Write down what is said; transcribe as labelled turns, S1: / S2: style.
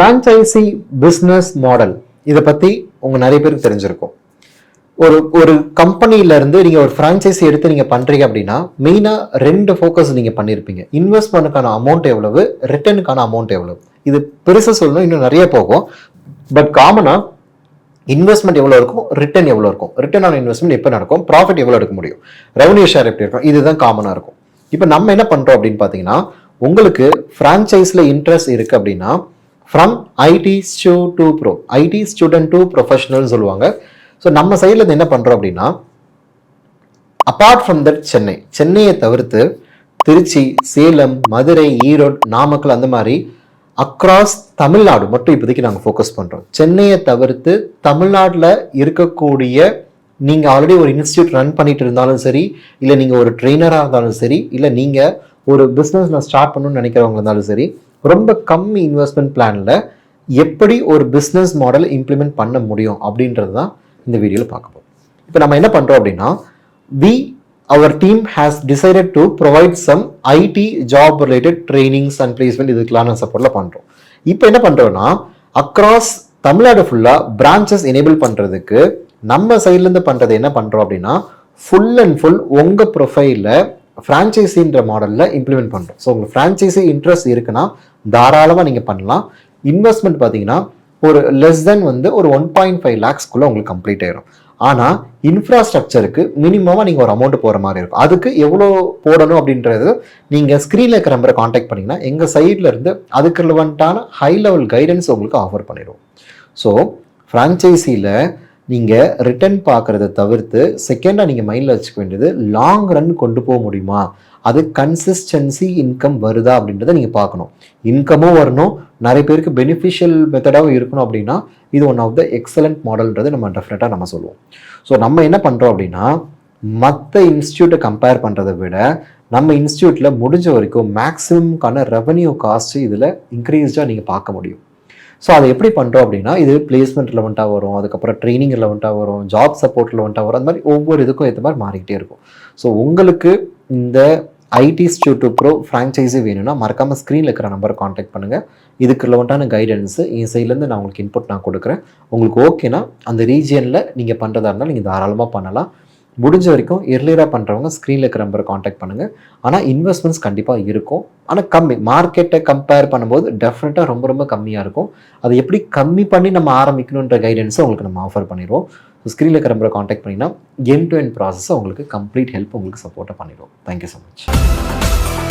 S1: Franchisee business model இதை பற்றி உங்கள் நிறைய பேருக்கு தெரிஞ்சிருக்கும். ஒரு கம்பெனியிலேருந்து நீங்கள் ஒரு ஃப்ரான்ச்சைசி எடுத்து நீங்கள் பண்ணுறீங்க அப்படின்னா மெயினாக 2 ஃபோக்கஸ் நீங்கள் பண்ணியிருப்பீங்க. இன்வெஸ்ட்மெண்ட்டுக்கான அமௌண்ட் எவ்வளவு, ரிட்டர்னுக்கான அமௌண்ட் எவ்வளவு. இது பெருசாக சொல்லணும், இன்னும் நிறைய போகும். பட் காமனாக இன்வெஸ்ட்மெண்ட் எவ்வளோ இருக்கும், ரிட்டர்ன் எவ்வளோ இருக்கும், ரிட்டர்ன் ஆன் இன்வெஸ்ட்மெண்ட் எப்போ நடக்கும், ப்ராஃபிட் எவ்வளோ எடுக்க முடியும், ரெவன்யூ ஷேர் எப்படி இருக்கும், இதுதான் காமனாக இருக்கும். இப்போ நம்ம என்ன பண்ணுறோம் அப்படின்னு பார்த்தீங்கன்னா, உங்களுக்கு ஃப்ரான்ச்சைஸில் இன்ட்ரெஸ்ட் இருக்குது அப்படின்னா from IT to pro, IT student to ப்ரொஃபஷனல்னு சொல்லுவாங்க. ஸோ நம்ம சைடில் என்ன பண்ணுறோம் அப்படின்னா, அப்பார்ட் ஃப்ரம் தட் சென்னையை தவிர்த்து திருச்சி, சேலம், மதுரை, ஈரோடு, நாமக்கல் அந்த மாதிரி அக்ராஸ் தமிழ்நாடு மட்டும் இப்போதைக்கு நாங்கள் ஃபோக்கஸ் பண்ணுறோம். சென்னையை தவிர்த்து தமிழ்நாட்டில் இருக்கக்கூடிய நீங்கள் ஆல்ரெடி ஒரு இன்ஸ்டியூட் ரன் பண்ணிட்டு இருந்தாலும் சரி, இல்லை நீங்கள் ஒரு ட்ரெயினராக இருந்தாலும் சரி, இல்லை நீங்கள் ஒரு பிஸ்னஸ் நான் ஸ்டார்ட் பண்ணணும்னு நினைக்கிறவங்க இருந்தாலும் சரி, ரொம்ப கம்மி இன்வெஸ்ட்மெண்ட் பிளானில் எப்படி ஒரு பிஸ்னஸ் மாடல் இம்ப்ளிமெண்ட் பண்ண முடியும் அப்படின்றது தான் இந்த வீடியோவில் பார்க்க போகிறோம். இப்போ நம்ம என்ன பண்ணுறோம் அப்படின்னா, our team has decided to provide some IT job related trainings and placement இதுக்கெல்லாம் சப்போர்ட்ல பண்ணுறோம். இப்போ என்ன பண்ணுறோம்னா, அக்ராஸ் தமிழ்நாடு ஃபுல்லாக பிரான்ச்சஸ் எனேபிள் பண்ணுறதுக்கு நம்ம சைட்லேருந்து பண்ணுறது என்ன பண்ணுறோம் அப்படின்னா, ஃபுல் அண்ட் ஃபுல் உங்கள் ப்ரொஃபைலில் ஃப்ரான்ச்சைஸின்ற மாடலில் இம்ப்ளிமெண்ட் பண்ணுறோம். ஸோ உங்களுக்கு ஃப்ரான்ச்சைஸி இன்ட்ரெஸ்ட் இருக்குன்னா தாராளமாக நீங்கள் பண்ணலாம். இன்வெஸ்ட்மெண்ட் பார்த்தீங்கன்னா ஒரு லெஸ் தென் ஒரு 1.5 lakhsக்குள்ளே உங்களுக்கு கம்ப்ளீட் ஆயிடும். ஆனால் இன்ஃப்ராஸ்ட்ரக்சருக்கு மினிமமாக நீங்கள் ஒரு அமௌண்ட் போகிற மாதிரி இருக்கும். அதுக்கு எவ்வளோ போடணும் அப்படின்றது நீங்கள் ஸ்க்ரீனில் இருக்கிற நம்பரை காண்டாக்ட் பண்ணிங்கன்னா எங்கள் சைடில் இருந்து அதுக்கு ரிலவெண்ட்டான ஹை லெவல் கைடன்ஸ் உங்களுக்கு ஆஃபர் பண்ணிடுவோம். ஸோ ஃப்ரான்ச்சைஸியில் நீங்கள் ரிட்டர்ன் பார்க்குறத தவிர்த்து செகண்டாக நீங்கள் மைண்டில் வச்சுக்க வேண்டியது, லாங் ரன் கொண்டு போக முடியுமா, அது கன்சிஸ்டன்சி இன்கம் வருதா அப்படின்றத நீங்கள் பார்க்கணும். இன்கமும் வரணும், நிறைய பேருக்கு பெனிஃபிஷியல் மெத்தடாகவும் இருக்கணும். அப்படின்னா இது ஒன் ஆஃப் த எக்ஸலண்ட் மாடல்ன்றது நம்ம டெஃபினட்டாக நம்ம சொல்லுவோம். ஸோ நம்ம என்ன பண்ணுறோம் அப்படின்னா, மற்ற இன்ஸ்டியூட்டை கம்பேர் பண்ணுறதை விட நம்ம இன்ஸ்டியூட்டில் முடிஞ்ச வரைக்கும் மேக்ஸிமம்கான ரெவன்யூ காஸ்ட்டு இதில் இன்க்ரீஸ்டாக நீங்கள் பார்க்க முடியும். ஸோ அதை எப்படி பண்ணுறோம் அப்படின்னா, இது பிளேஸ்மெண்ட் ரிலவெண்ட்டாக வரும், அதுக்கப்புறம் ட்ரைனிங் ரிலவெண்ட்டாக வரும், ஜாப் சப்போர்ட் ரிலவெண்ட்டாக வரும். அந்த மாதிரி ஒவ்வொரு இதுக்கும் ஏற்ற மாதிரி மாறிக்கிட்டே இருக்கும். ஸோ உங்களுக்கு இந்த ஐடி டு ப்ரோ ஃப்ரான்ச்சைஸி வேணும்னா மறக்காமல் ஸ்க்ரீனில் இருக்கிற நம்பரை காண்டாக்ட் பண்ணுங்கள். இதுக்கு ரிலவெண்ட்டான கைடன்ஸு என் சைட்லேருந்து நான் உங்களுக்கு இன்புட் நான் கொடுக்குறேன். உங்களுக்கு ஓகேனா அந்த ரீஜியனில் நீங்கள் பண்ணுறதா இருந்தால் நீங்கள் தாராளமாக பண்ணலாம். முடிஞ்ச வரைக்கும் எர்லியராக பண்ணுறவங்க ஸ்க்ரீனில் இருக்கிற நம்பரை காண்டாக்ட் பண்ணுங்கள். ஆனால் இன்வெஸ்ட்மெண்ட்ஸ் கண்டிப்பாக இருக்கும், ஆனால் கம்மி. மார்க்கெட்டை கம்பேர் பண்ணும்போது டெஃபினட்டாக ரொம்ப ரொம்ப கம்மியாக இருக்கும். அதை எப்படி கம்மி பண்ணி நம்ம ஆரம்பிக்கணுன்ற கைடன்ஸை உங்களுக்கு நம்ம ஆஃபர் பண்ணிடுவோம். ஸ்க்ரீனில் இருக்கிற நம்பரை காண்டாக்ட் பண்ணிங்கன்னா எண்ட் டு எண்ட் ப்ராசஸை உங்களுக்கு கம்ப்ளீட் ஹெல்ப் உங்களுக்கு சப்போர்ட்டாக பண்ணிடுவோம். Thank you so much.